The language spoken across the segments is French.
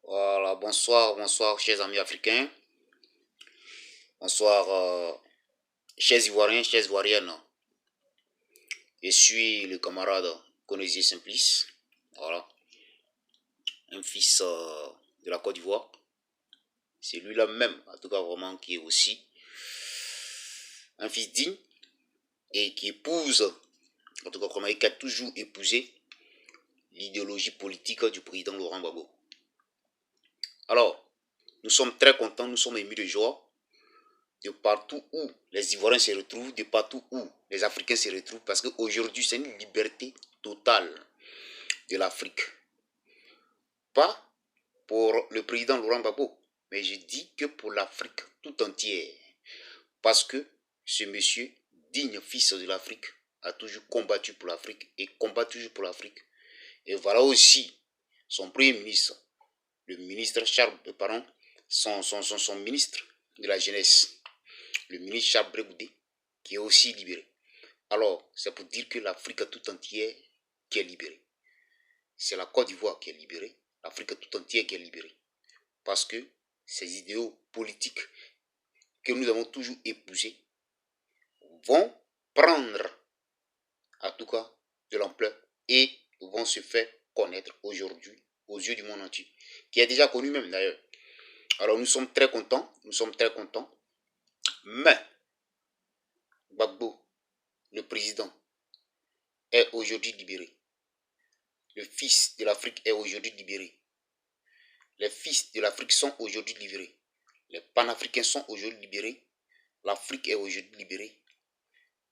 Voilà, bonsoir, bonsoir, chers amis africains. Bonsoir, chers Ivoiriens, chers Ivoiriennes. Je suis le camarade Konézié Simplice. Voilà, un fils de la Côte d'Ivoire. C'est lui-là même, en tout cas vraiment, qui est aussi un fils digne et qui épouse, en tout cas vraiment, qui a toujours épousé l'idéologie politique du président Laurent Gbagbo. Alors, nous sommes très contents, nous sommes émus de joie. De partout où les Ivoiriens se retrouvent, de partout où les Africains se retrouvent, parce qu'aujourd'hui, c'est une liberté totale de l'Afrique. Pas pour le président Laurent Gbagbo, mais je dis que pour l'Afrique tout entière. Parce que ce monsieur, digne fils de l'Afrique, a toujours combattu pour l'Afrique et combat toujours pour l'Afrique. Et voilà aussi son premier ministre, le ministre Charles, pardon, son ministre de la jeunesse, le ministre Charles Blegoudé, qui est aussi libéré. Alors, c'est pour dire que l'Afrique tout entière qui est libérée. C'est la Côte d'Ivoire qui est libérée, l'Afrique tout entière qui est libérée. Parce que ces idéaux politiques que nous avons toujours épousés vont prendre, en tout cas, de l'ampleur et vont se faire connaître aujourd'hui aux yeux du monde entier, qui est déjà connu même d'ailleurs. Alors nous sommes très contents, mais Gbagbo, le président, est aujourd'hui libéré. Le fils de l'Afrique est aujourd'hui libéré. Les fils de l'Afrique sont aujourd'hui libérés. Les panafricains sont aujourd'hui libérés. L'Afrique est aujourd'hui libérée.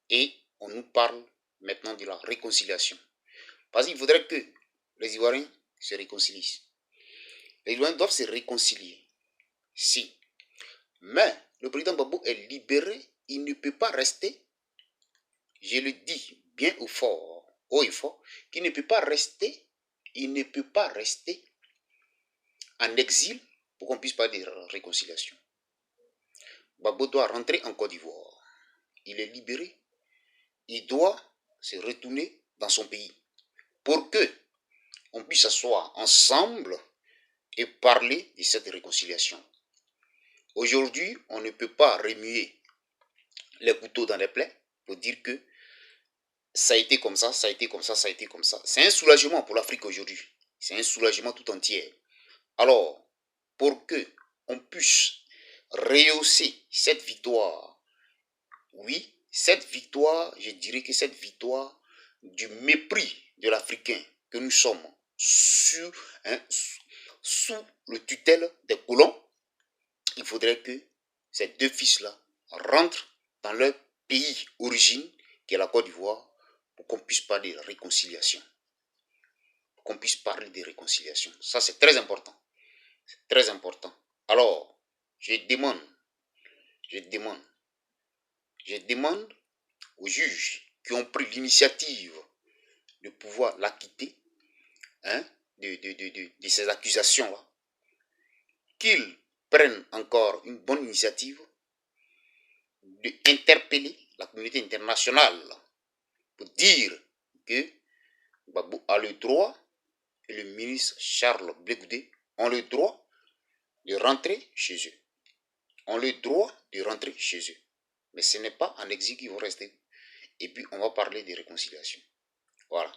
Et on nous parle maintenant de la réconciliation. Parce qu'il faudrait que les Ivoiriens se réconcilient. Les Ivoiriens doivent se réconcilier. Si. Mais le président Gbagbo est libéré. Il ne peut pas rester, je le dis bien ou fort, haut et fort, qu'il ne peut pas rester, en exil pour qu'on puisse parler de réconciliation. Gbagbo doit rentrer en Côte d'Ivoire. Il est libéré. Il doit se retourner dans son pays pour que on puisse s'asseoir ensemble et parler de cette réconciliation. Aujourd'hui, on ne peut pas remuer les couteaux dans les plaies pour dire que ça a été comme ça, ça a été comme ça, ça a été comme ça. C'est un soulagement pour l'Afrique aujourd'hui. C'est un soulagement tout entier. Alors, pour que on puisse rehausser cette victoire, oui, cette victoire, je dirais que cette victoire du mépris de l'Africain que nous sommes sous le tutelle des colons, il faudrait que ces deux fils-là rentrent dans leur pays d'origine, qui est la Côte d'Ivoire, pour qu'on puisse parler de réconciliation. Ça, c'est très important. C'est très important. Alors, je demande aux juges qui ont pris l'initiative de pouvoir l'acquitter de ces accusations-là, qu'ils prennent encore une bonne initiative d'interpeller la communauté internationale pour dire que Gbagbo a le droit, et le ministre Charles Blegoudé ont le droit de rentrer chez eux. Mais ce n'est pas en exil qu'ils vont rester. Et puis on va parler de réconciliation. Voilà.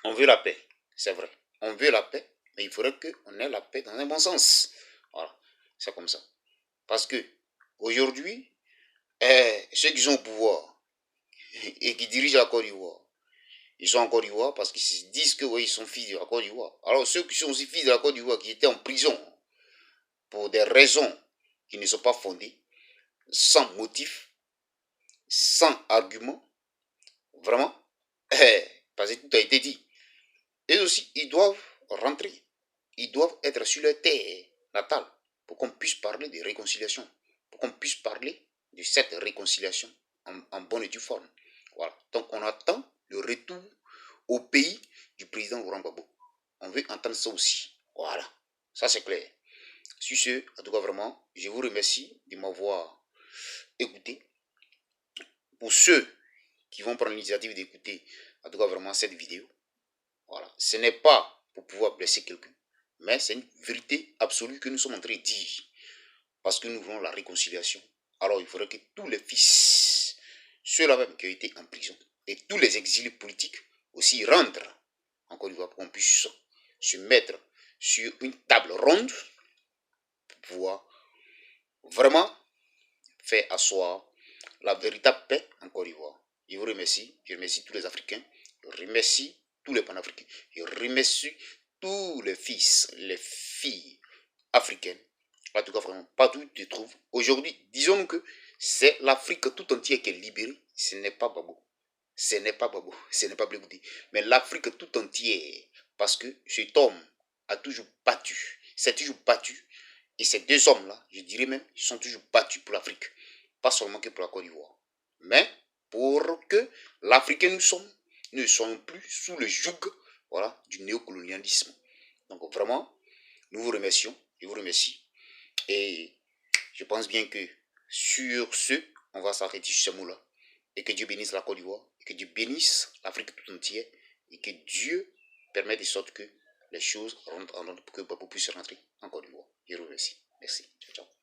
On veut la paix, c'est vrai. On veut la paix, mais il faudrait qu'on ait la paix dans un bon sens. Voilà. C'est comme ça. Parce que aujourd'hui, ceux qui sont au pouvoir et qui dirigent la Côte d'Ivoire, ils sont en Côte d'Ivoire parce qu'ils se disent que oui, ils sont fils de la Côte d'Ivoire. Alors ceux qui sont aussi fils de la Côte d'Ivoire, qui étaient en prison pour des raisons qui ne sont pas fondées, sans motif, sans argument, vraiment, parce que tout a été dit. Et aussi, ils doivent rentrer. Ils doivent être sur leur terre natale pour qu'on puisse parler de réconciliation, pour qu'on puisse parler de cette réconciliation en bonne et due forme. Voilà. Donc on attend le retour au pays du président Laurent Gbagbo. On veut entendre ça aussi. Voilà. Ça c'est clair. Sur ce, en tout cas vraiment, je vous remercie de m'avoir écouté. Pour ceux qui vont prendre l'initiative d'écouter, en tout cas vraiment cette vidéo, voilà. Ce n'est pas pour pouvoir blesser quelqu'un. Mais c'est une vérité absolue que nous sommes en train de dire. Parce que nous voulons la réconciliation. Alors il faudrait que tous les fils, ceux-là même qui ont été en prison, et tous les exilés politiques aussi rentrent en Côte d'Ivoire pour qu'on puisse se mettre sur une table ronde pour pouvoir vraiment faire asseoir la véritable paix en Côte d'Ivoire. Je vous remercie. Je remercie tous les Africains. Je remercie tous les panafricains. Je remercie tous les fils, les filles africaines. En tout cas, vraiment, partout où tu te trouves. Aujourd'hui, disons que c'est l'Afrique tout entière qui est libérée. Ce n'est pas Babo. Ce n'est pas Babo. Ce n'est pas Blegoudi. Mais l'Afrique tout entière. Parce que cet homme a toujours battu. S'est toujours battu. Et ces deux hommes-là, je dirais même, ils sont toujours battus pour l'Afrique. Pas seulement que pour la Côte d'Ivoire. Mais pour que l'Africain nous sommes, nous ne soyons plus sous le joug, voilà, du néocolonialisme. Donc vraiment, nous vous remercions. Je vous remercie. Et je pense bien que sur ce, on va s'arrêter sur ce mot-là. Et que Dieu bénisse la Côte d'Ivoire. Et que Dieu bénisse l'Afrique tout entière. Et que Dieu permette de sorte que les choses rentrent en ordre pour que Babo puisse rentrer en Côte d'Ivoire. Je vous remercie. Merci. Ciao, ciao.